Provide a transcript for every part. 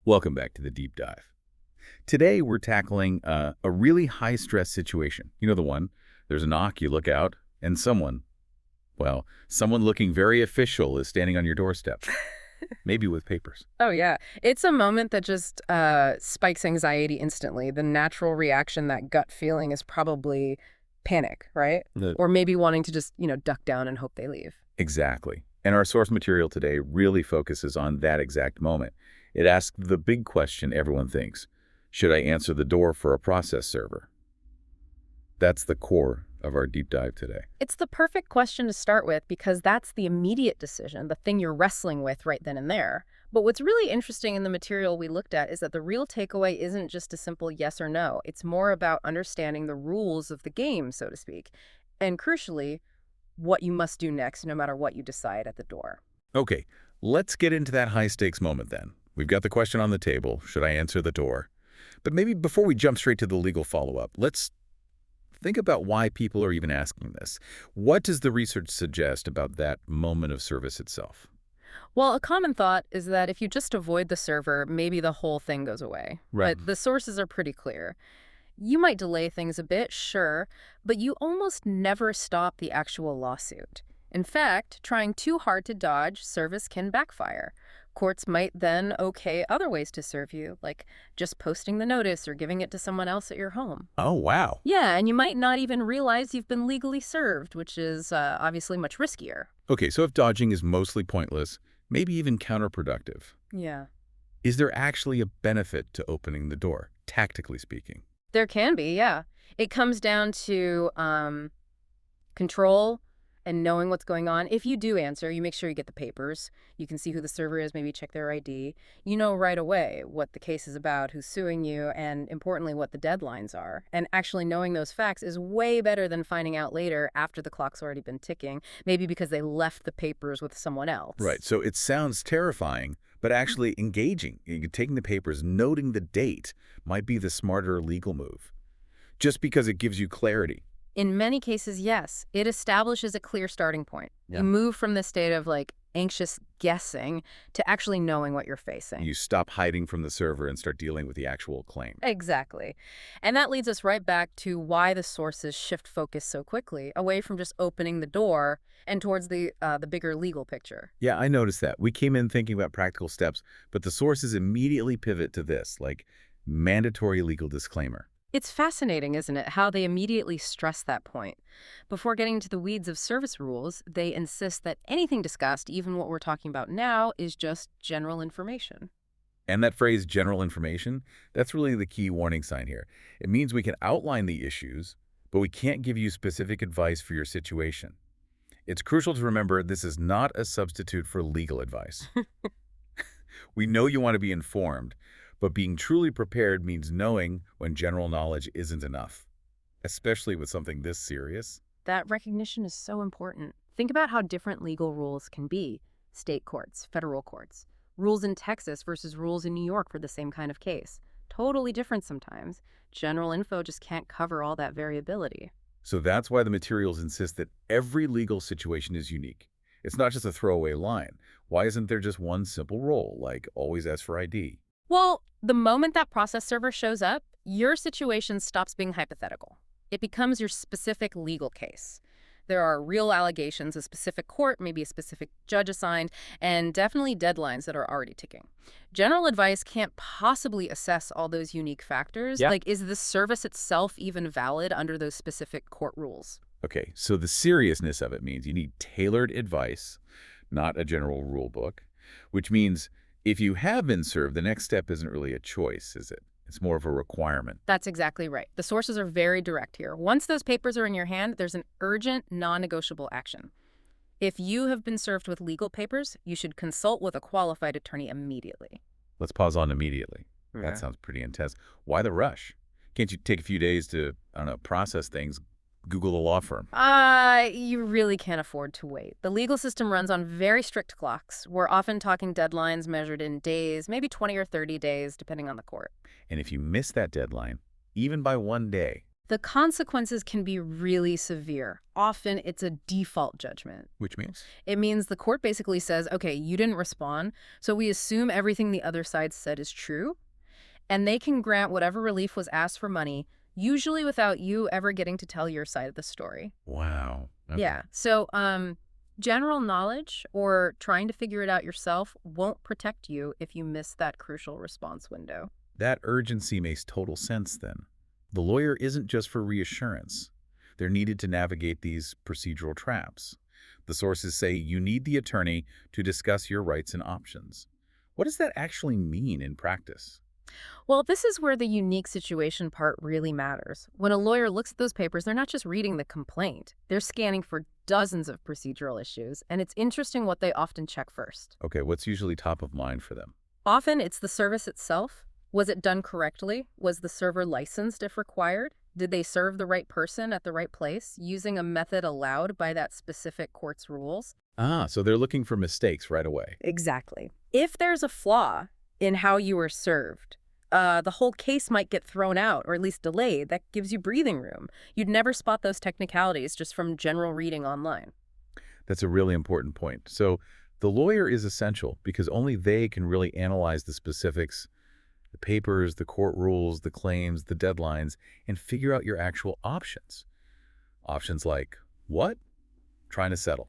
Welcome back to the deep dive. Today we're tackling a really high-stress situation. You know the one. There's a knock, you look out, and someone looking very official is standing on your doorstep, maybe with papers. Oh, yeah. It's a moment that just spikes anxiety instantly. The natural reaction, that gut feeling, is probably panic, right? The- Or maybe wanting to just, duck down and hope they leave. Exactly. And our source material today really focuses on that exact moment. It asks the big question everyone thinks. Should I answer the door for a process server? That's the core of our deep dive today. It's the perfect question to start with because that's the immediate decision, the thing you're wrestling with right then and there. But what's really interesting in the material we looked at is that the real takeaway isn't just a simple yes or no. It's more about understanding the rules of the game, so to speak. And crucially, what you must do next, no matter what you decide at the door. Okay, let's get into that high-stakes moment then. We've got the question on the table, should I answer the door? But maybe before we jump straight to the legal follow-up, let's think about why people are even asking this. What does the research suggest about that moment of service itself? Well, a common thought is that if you just avoid the server, maybe the whole thing goes away. Right. But the sources are pretty clear. You might delay things a bit, sure, but you almost never stop the actual lawsuit. In fact, trying too hard to dodge service can backfire. Courts might then okay other ways to serve you, like just posting the notice or giving it to someone else at your home. Oh, wow. Yeah, and you might not even realize you've been legally served, which is obviously much riskier. Okay, so if dodging is mostly pointless, maybe even counterproductive, Yeah. is there actually a benefit to opening the door, tactically speaking? There can be, yeah. It comes down to control and knowing what's going on. If you do answer, you make sure you get the papers. You can see who the server is, maybe check their ID. You know right away what the case is about, who's suing you, and importantly, what the deadlines are. And actually knowing those facts is way better than finding out later after the clock's already been ticking, maybe because they left the papers with someone else. Right, so it sounds terrifying, but actually engaging. Taking the papers, noting the date, might be the smarter legal move, just because it gives you clarity. In many cases, yes. It establishes a clear starting point. Yeah. You move from the state of anxious guessing to actually knowing what you're facing. You stop hiding from the server and start dealing with the actual claim. Exactly. And that leads us right back to why the sources shift focus so quickly, away from just opening the door and towards the bigger legal picture. Yeah, I noticed that. We came in thinking about practical steps, but the sources immediately pivot to this, like mandatory legal disclaimer. It's fascinating, isn't it, how they immediately stress that point. Before getting to the weeds of service rules, they insist that anything discussed, even what we're talking about now, is just general information. And that phrase, general information, that's really the key warning sign here. It means we can outline the issues, but we can't give you specific advice for your situation. It's crucial to remember this is not a substitute for legal advice. We know you want to be informed, but being truly prepared means knowing when general knowledge isn't enough, especially with something this serious. That recognition is so important. Think about how different legal rules can be. State courts, federal courts. Rules in Texas versus rules in New York for the same kind of case. Totally different sometimes. General info just can't cover all that variability. So that's why the materials insist that every legal situation is unique. It's not just a throwaway line. Why isn't there just one simple rule, like always ask for ID? Well, the moment that process server shows up, your situation stops being hypothetical. It becomes your specific legal case. There are real allegations, a specific court, maybe a specific judge assigned, and definitely deadlines that are already ticking. General advice can't possibly assess all those unique factors. Yeah. Like, is the service itself even valid under those specific court rules? Okay, so the seriousness of it means you need tailored advice, not a general rule book, which means if you have been served, the next step isn't really a choice, is it? It's more of a requirement. That's exactly right. The sources are very direct here. Once those papers are in your hand, there's an urgent, non-negotiable action. If you have been served with legal papers, you should consult with a qualified attorney immediately. Let's pause on immediately. Okay. That sounds pretty intense. Why the rush? Can't you take a few days to, I don't know, process things, Google the law firm? You really can't afford to wait. The legal system runs on very strict clocks. We're often talking deadlines measured in days, maybe 20 or 30 days, depending on the court. And if you miss that deadline, even by one day, The consequences can be really severe. Often it's a default judgment. Which means? It means the court basically says, okay, you didn't respond, so we assume everything the other side said is true, and they can grant whatever relief was asked for money, usually without you ever getting to tell your side of the story. Wow. Okay. Yeah. So, general knowledge or trying to figure it out yourself won't protect you if you miss that crucial response window. That urgency makes total sense then. The lawyer isn't just for reassurance. They're needed to navigate these procedural traps. The sources say you need the attorney to discuss your rights and options. What does that actually mean in practice? Well, this is where the unique situation part really matters. When a lawyer looks at those papers, they're not just reading the complaint. They're scanning for dozens of procedural issues, and it's interesting what they often check first. Okay, what's usually top of mind for them? Often it's the service itself. Was it done correctly? Was the server licensed if required? Did they serve the right person at the right place, using a method allowed by that specific court's rules? Ah, so they're looking for mistakes right away. Exactly. If there's a flaw in how you were served, the whole case might get thrown out or at least delayed. That gives you breathing room. You'd never spot those technicalities just from general reading online. That's a really important point. So the lawyer is essential because only they can really analyze the specifics, the papers, the court rules, the claims, the deadlines, and figure out your actual options. Options like what? Trying to settle,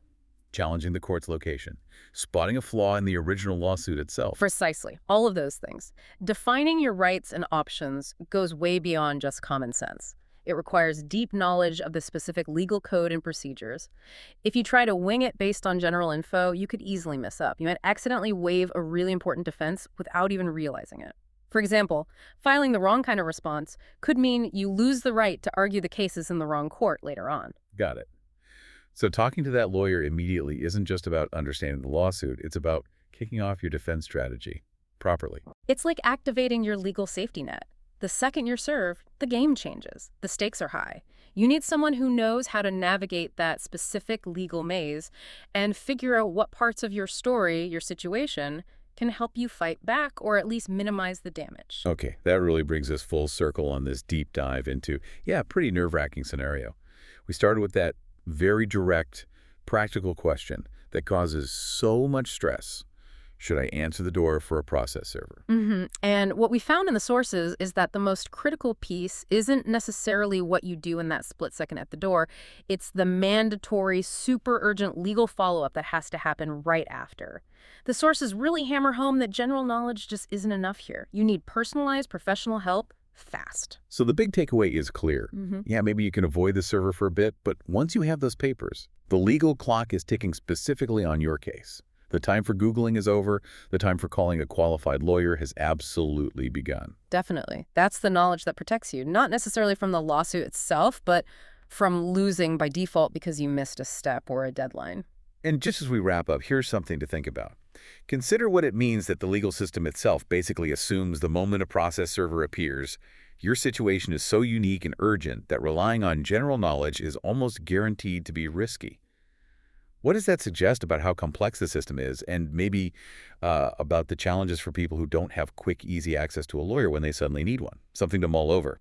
challenging the court's location, spotting a flaw in the original lawsuit itself. Precisely. All of those things. Defining your rights and options goes way beyond just common sense. It requires deep knowledge of the specific legal code and procedures. If you try to wing it based on general info, you could easily mess up. You might accidentally waive a really important defense without even realizing it. For example, filing the wrong kind of response could mean you lose the right to argue the cases in the wrong court later on. Got it. So talking to that lawyer immediately isn't just about understanding the lawsuit, it's about kicking off your defense strategy properly. It's like activating your legal safety net. The second you're served, the game changes. The stakes are high. You need someone who knows how to navigate that specific legal maze and figure out what parts of your story, your situation, can help you fight back or at least minimize the damage. Okay, that really brings us full circle on this deep dive into, yeah, pretty nerve-wracking scenario. We started with that very direct, practical question that causes so much stress. Should I answer the door for a process server? And what we found in the sources is that the most critical piece isn't necessarily what you do in that split second at the door. It's the mandatory, super urgent legal follow-up that has to happen right after. The sources really hammer home that general knowledge just isn't enough here. You need personalized professional help fast. So the big takeaway is clear. Yeah, maybe you can avoid the server for a bit, but once you have those papers, the legal clock is ticking specifically on your case. The time for Googling is over. The time for calling a qualified lawyer has absolutely begun. Definitely. That's the knowledge that protects you, not necessarily from the lawsuit itself, but from losing by default because you missed a step or a deadline. And just as we wrap up, here's something to think about. Consider what it means that the legal system itself basically assumes the moment a process server appears, your situation is so unique and urgent that relying on general knowledge is almost guaranteed to be risky. What does that suggest about how complex the system is and maybe about the challenges for people who don't have quick, easy access to a lawyer when they suddenly need one? Something to mull over.